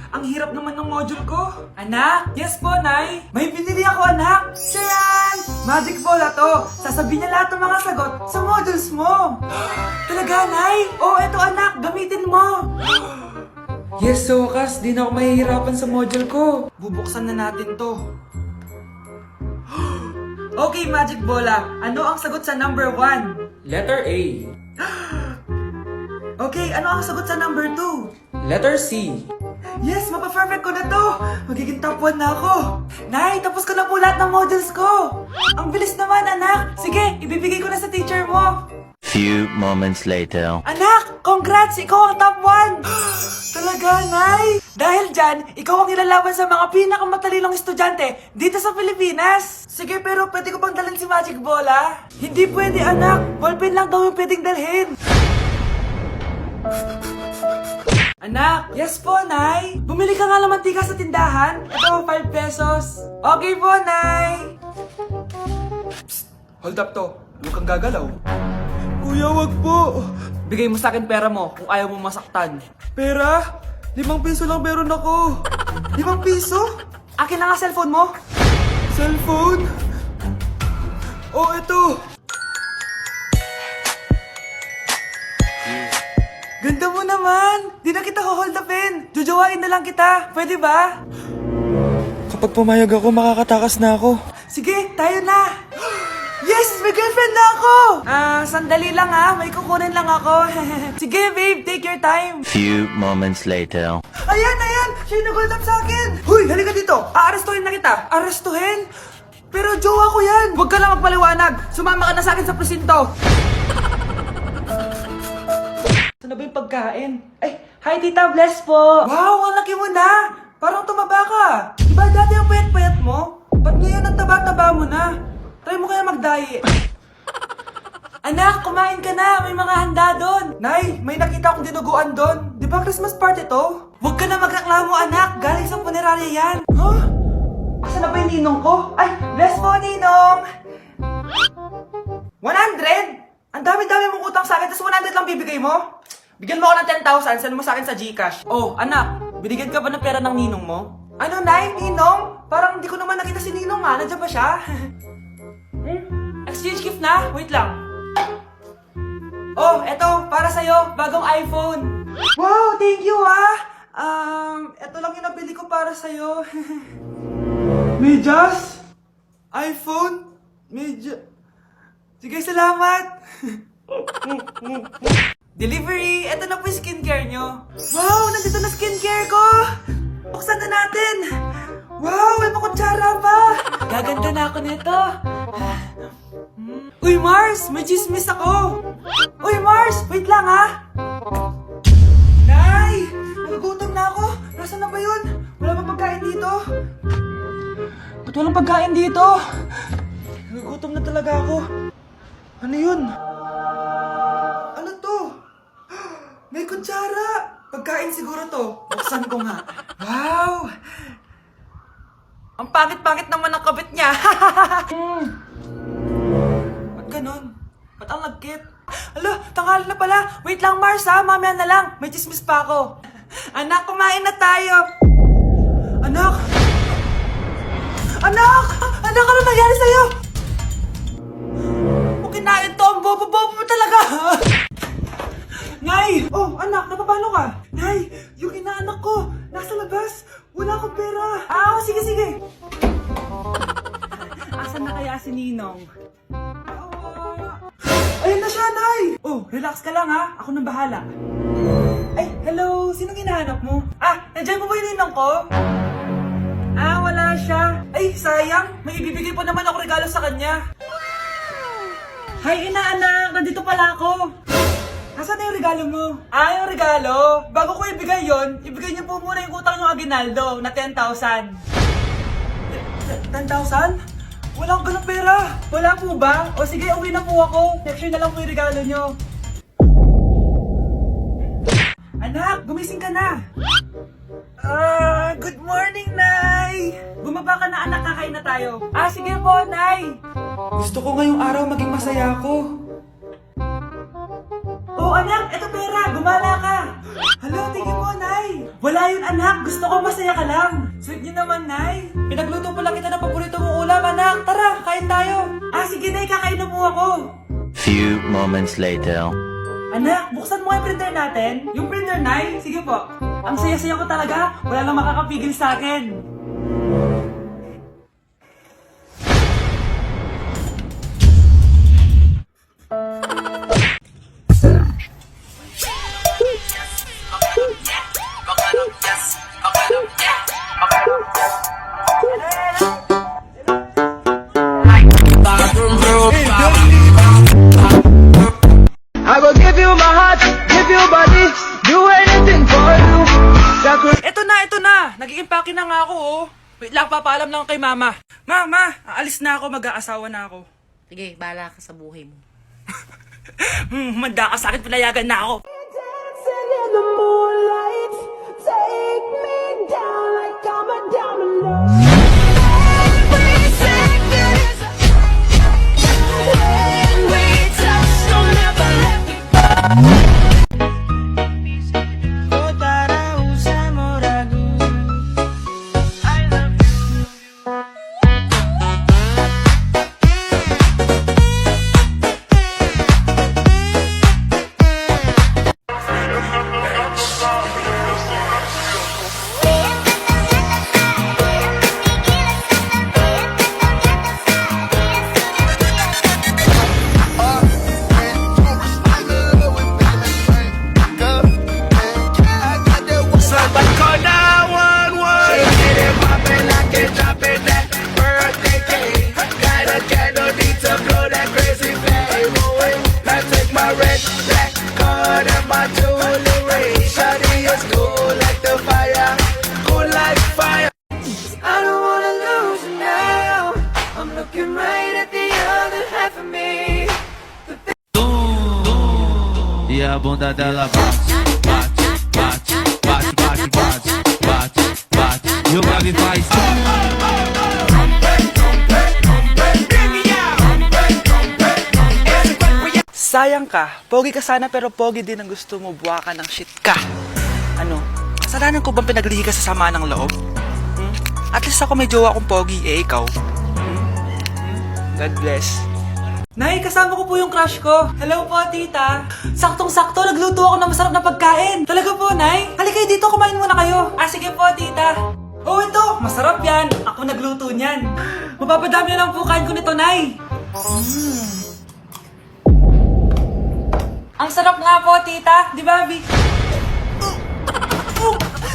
Ang hirap naman ng module ko. Anak? Yes po, Nay. May binili ako, anak. Tiyan! Magic bola to. Sasabihin niya lahat ng mga sagot sa modules mo. Talaga, Nay? Oh, eto anak. Gamitin mo. Yes, so wakas. Di na ako mahihirapan sa module ko. Bubuksan na natin to. Okay, Magic Bola. Ano ang sagot sa number 1? Letter A. Okay, ano ang sagot sa number 2? Letter C. Yes, mapa-perfect ko na to! Magiging top 1 na ako! Nay, tapos ko na po lahat ng modules ko! Ang bilis naman, anak! Sige, ibibigay ko na sa teacher mo! Few moments later. Anak, congrats! Ikaw ang top 1! Talaga, Nay! Dahil dyan, ikaw ang ilalaban sa mga pinakamatalinong estudyante dito sa Pilipinas! Sige, pero pwede ko bang dalhin si Magic Bola? Hindi pwede, anak! Ballpen lang daw yung pwedeng dalhin! Anak, yes po, Nay. Bumili ka nga ng mantika sa tindahan. Ito, 5 pesos. Okay po, Nay. Psst, hold up to. Huwag kang gagalaw. Kuya, wag po. Bigay mo sa akin pera mo kung ayaw mo masaktan. Pera? 5 piso lang meron ako. 5 piso? Akin na nga cellphone mo. Cellphone? Oh, ito. Ganda mo naman! Di na kita hold upin! Jujuwain na lang kita! Pwede ba? Kapag pumayag ako, makakatakas na ako. Sige, tayo na! Yes! May girlfriend na ako! Sandali lang ha. May kukunin lang ako. Sige, babe. Take your time. Few moments later. Ayan, ayan! Siya yung nag-hold up sa akin! Huy, halika dito! Aarestuhin na kita! Arestuhin? Pero jowa ko yan! Huwag ka lang magpaliwanag! Sumama ka na sa akin sa presinto! Saan na ba yung pagkain? Ay, hi Tita, bless po! Wow, ang laki mo na! Parang tumaba ka! Diba dati ang payat-payat mo? Ba't ngayon ang taba-taba mo na? Try mo kaya mag-diet. Anak, kumain ka na! May mga handa doon! Nay, may nakita akong dinuguan doon. Di ba Christmas party to? Huwag ka na magreklamo, anak! Galing sa punerarya yan! Huh? Asan na ba yung ninong ko? Ay, bless po, ninong! 100? Ang dami-dami mong utang sa akin, tapos 100 lang bibigay mo? Bigyan mo ako ng 10,000, send mo sa akin sa GCash. Oh, anak, binigyan ka ba ng pera ng ninong mo? Ano, Nay? Ninong? Parang hindi ko naman nakita si ninong ha, nandiyan ba siya? Exchange gift na? Wait lang. Oh, eto, para sa'yo, bagong iPhone. Wow, thank you ha! Eto lang yung nabili ko para sa'yo. Medyas? iPhone? Sige, salamat! Delivery! Ito na po yung skincare nyo. Wow! Nandito na skincare ko! Buksan na natin! Wow! May pakutsara pa! Gaganda na ako nito. Uy, Mars! May chismis ako! Uy, Mars! Wait lang, ha! Nay! Nagugutom na ako! Nasaan na ba yun? Wala pa pagkain dito? Ba't walang pagkain dito? Nagugutom na talaga ako. Ano yun? Ano to? May kutsara! Pagkain siguro to. Buksan ko nga. Wow! Ang pangit-pangit naman ang kabit niya. Ba't ganun? Ba't ang lagkit? Alo, tanghali na pala. Wait lang, Mars ha. Mamaya na lang. May chismis pa ako. Anak, kumain na tayo. Anak! Anak! Anak, ano nangyari sa'yo? Kung kinain to, ang bobo-bobo mo talaga. Nay! Oh, anak, napapano ka? Nay, yung inaanak ko, nasa labas. Wala akong pera. Sige, sige. Asan na kaya si Ninong? Ayun na siya, Nay! Oh, relax ka lang ha. Ako nang bahala. Ay, hello. Sinong hinahanap mo? Nandiyan mo ba yung Ninong ko? Wala siya. Ay, sayang. May ibibigay pa naman ako regalo sa kanya. Hi, inaanak. Nandito pala ako. Nasaan na yung regalo mo? Yung regalo? Bago ko ibigay yon, ibigay niyo po muna yung utang ng Aguinaldo na 10,000. 10,000? Wala akong ganong pera. Wala po ba? O sige, uwi na po ako. Next year na lang po yung regalo niyo. Anak, gumising ka na. Good morning, Nay! Bumaba ka na, anak, kakain na tayo. Sige po, Nay! Gusto ko ngayong araw maging masaya ako. Oh, anak, eto pera, gumala ka! Hala, tingin mo, Nay. Wala yun, anak. Gusto ko masaya ka lang. Sweet niyo naman, Nay. Pinagluto pala kita ng paborito mong ulam, anak. Tara, kain tayo. Ah, sige, Nay. Kakain na po ako. Few moments later. Anak, buksan mo nga yung printer natin. Yung printer, Nay. Sige po. Ang saya-saya ko talaga. Wala lang makakapigil sa akin. I will give you my heart, give you body, do anything for you. Ito na. Nag-i-impake na nga ako, oh. Wait lang, papaalam lang kay Mama. Mama, aalis na ako, mag-aasawa na ako. Sige, bahala ka sa buhay mo. Manda ka sa akin, pinayagan na ako. Dancing in the moonlight, take me down like I'm a diamond. Every second is a when we touch, don't ever let me I don't wanna lose you now. I'm looking right at the other half of me. E a bunda dela bate, bate, bate, bate, bate, bate, bate, bate. E o grave faz. Sayang ka. Pogi ka sana pero pogi din ang gusto mo. Buwa ka ng shit ka. Ano? Kasalanan ko bang pinaglihi ka sa sama ng loob? At least ako may jowa kong pogi, eh ikaw. God bless. Nay, kasama ko po yung crush ko. Hello po, tita. Saktong-sakto, nagluto ako ng masarap na pagkain. Talaga po, Nay? Halika dito, kumain muna kayo. Ah, sige po, tita. Oh, ito, masarap yan. Ako nagluto niyan. Mapapadami na lang po kain ko nito, Nay. Ang sarap nga po, tita. Di ba, Vic?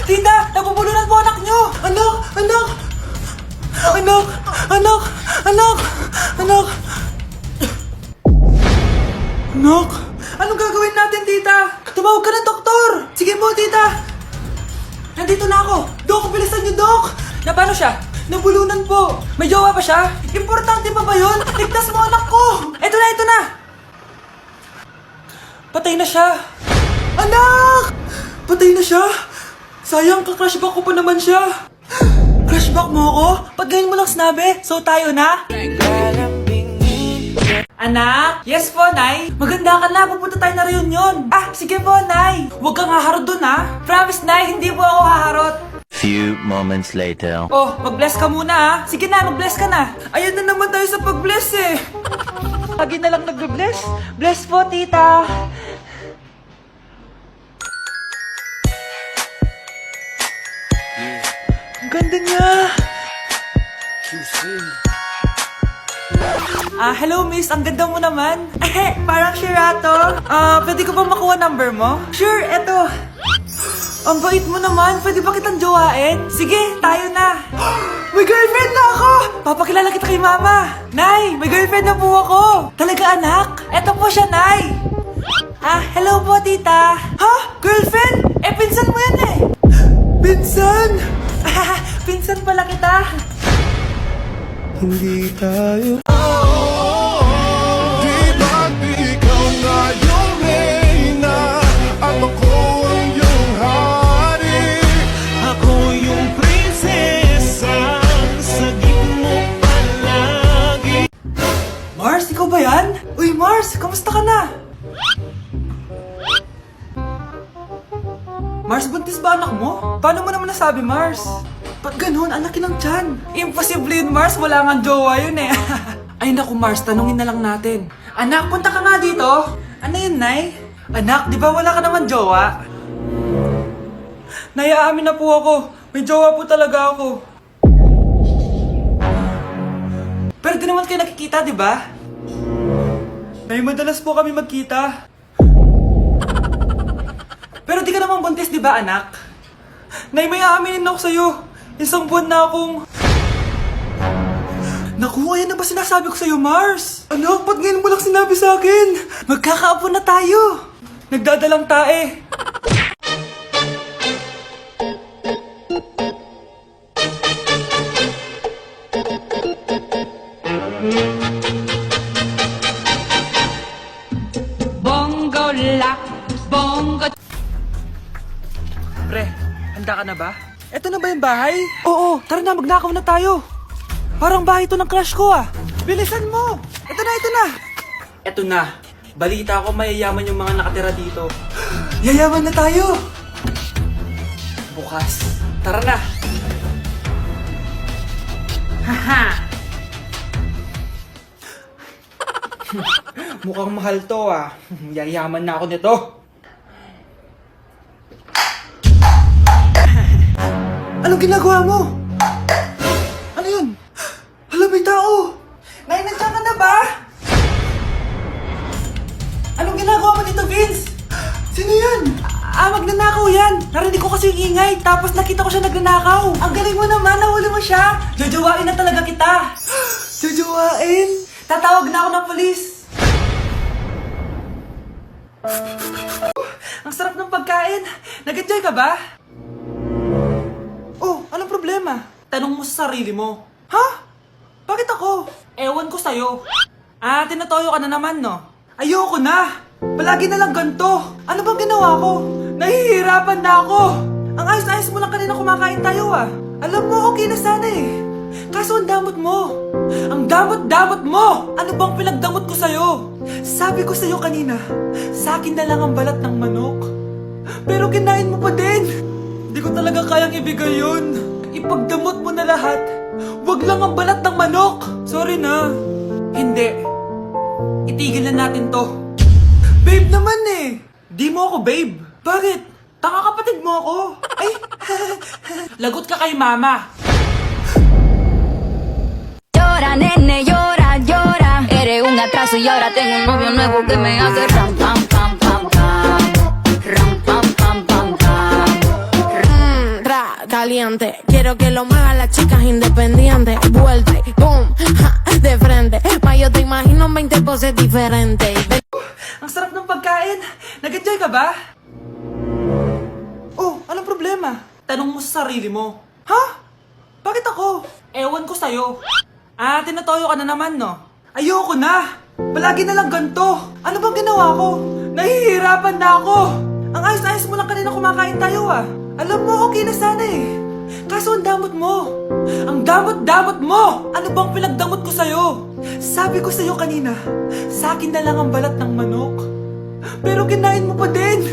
Tita, nabubulunan po anak nyo! Anak! Anak! Anak! Anak! Anak! Anak! Anak! Anong gagawin natin, tita? Tumawag ka ng doktor! Sige po, tita! Nandito na ako! Dok, bilisan niyo, Dok! Na paano siya? Nabulunan po! May jowa pa siya? Importante pa ba yun? Ligtas mo anak ko! Ito na, ito na! Patay na siya! Anak! Patay na siya! Sayang, ka-crushback ko pa naman siya. Crushback mo ako? Pag ganyan mo lang sinabi, so tayo na? Anak? Yes po, Nay. Maganda ka na, pupunta tayo na reunion. Ah, sige po, Nay. Huwag kang haharot dun, ha? Promise, Nay, hindi po ako haharot. Few moments later. Oh, mag-bless ka muna, ha? Sige na, mag-bless ka na. Ayun na naman tayo sa pag-bless, eh. Lagi na lang nag-bless. Bless po, tita. Ang ganda niya. Hello miss, ang ganda mo naman. Parang Shirato. Pwede ko ba makuha number mo? Sure, eto. Ang bait mo naman, pwede ba kitang jowain? Sige, tayo na. May girlfriend na ako! Papakilala kita kay mama. Nay, may girlfriend na po ako. Talaga anak? Eto po siya, Nay. Hello po tita. Ha? Girlfriend? Pinsan mo yan eh. Pinsan? Pinsan pala kita. Hindi tayo. Di ba't ikaw na yung reyna at ako ang iyong hari? Ako yung prinsesa, sagip mo palagi. Mars, ikaw ba yan? Uy Mars, kamusta ka na? sinasabi, Mars? Ba't ganun? Ang laki ng tiyan. Imposible yun, Mars. Wala nga jowa yun eh. Ay naku, Mars. Tanungin na lang natin. Anak, punta ka nga dito. Ano yun, Nay? Anak, di ba wala ka naman jowa? Nay, aamin na po ako. May jowa po talaga ako. Pero di naman kayo nakikita, di ba? Nay, madalas po kami magkita. Pero di ka naman buntis, di ba, anak? Nay, may aaminin ako sa'yo. Isang buwan na akong... Naku, ayan na ba sinasabi ko sa'yo, Mars? Anak, ba't ngayon mo lang sinabi sa akin? Magkakaapo na tayo. Nagdadalang tae. Bongo la, bongo. Pre, handa ka na ba? Eto na ba yung bahay? Oo, tara na, magnakaw na tayo. Parang bahay to ng crush ko ah. Bilisan mo! Ito na, ito na! Eto na. Balita ko mayayaman yung mga nakatira dito. Yayaman na tayo! Bukas. Tara na! Haha! Mukhang mahal to ah. Yayaman na ako nito. Anong ginagawa mo? Ano yun? Hala, may tao! Nay, nandiyan ka na ba? Anong ginagawa mo dito, Vince? Sino yan? Magnanakaw yan! Narinig ko kasi yung ingay, tapos nakita ko siya nagnanakaw. Ang galing mo naman, nahuli mo siya! Jojowain na talaga kita! Jojowain? Tatawag na ako ng polis! Ang sarap ng pagkain! Nag-enjoy ka ba? Oh, anong problema? Tanong mo sa sarili mo. Ha? Bakit ako? Ewan ko sa'yo. Tinatoyo ka na naman, no? Ayoko na! Palagi na lang ganito. Ano bang ginawa ko? Nahihirapan na ako. Ang ayos-ayos mo lang kanina kumakain tayo, ah. Alam mo, okay na sana eh. Kaso ang damot mo. Ang damot-damot mo! Ano bang pinagdamot ko sa'yo? Sabi ko sa'yo kanina, sa akin na lang ang balat ng manok. Pero kinain mo pa din. Hindi ko talaga kayang ibigay yun. Ipagdamot mo na lahat. Wag lang ang balat ng manok. Sorry na. Hindi. Itigil na natin to. Babe naman eh. Di mo ako babe. Bakit? Tanga kapatid mo ako. Ay. Lagot ka kay mama. Llora, nene, llora, llora. Eres un atraso y ahora tengo un novio nuevo que me hace ram, pam, pam, pam, pam. Ram, pam, pam, pam, pam. Caliente, quiero que lo muevan las chicas independientes. Vuelta y boom, ja, de frente. Ma yo te imagino en 20 poses diferentes. Ang sarap ng pagkain. Nag-enjoy ka ba? Oh, anong problema? Tanong mo sa sarili mo. Ha? Bakit ako? Ewan ko sa'yo. Tinatoyo ka na naman, no? Ayoko na! Palagi na lang ganito. Ano bang ginawa ko? Nahihirapan na ako. Ang ayos-ayos mo lang kanina kumakain tayo, ah. Alam mo, okay na sana eh. Kaso ang damot mo. Ang damot-damot mo! Ano bang pinagdamot ko sa'yo? Sabi ko sa'yo kanina, sa akin na lang ang balat ng manok. Pero kinain mo pa din.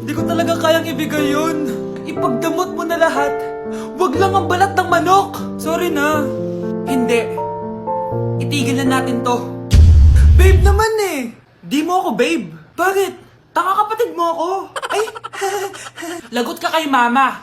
Hindi ko talaga kayang ibigay yun. Ipagdamot mo na lahat. Wag lang ang balat ng manok. Sorry na. Hindi. Itigil na natin to. Babe naman eh. Di mo ako babe. Bakit? Tanga kapatid mo ako. Ay. Lagot ka kay mama.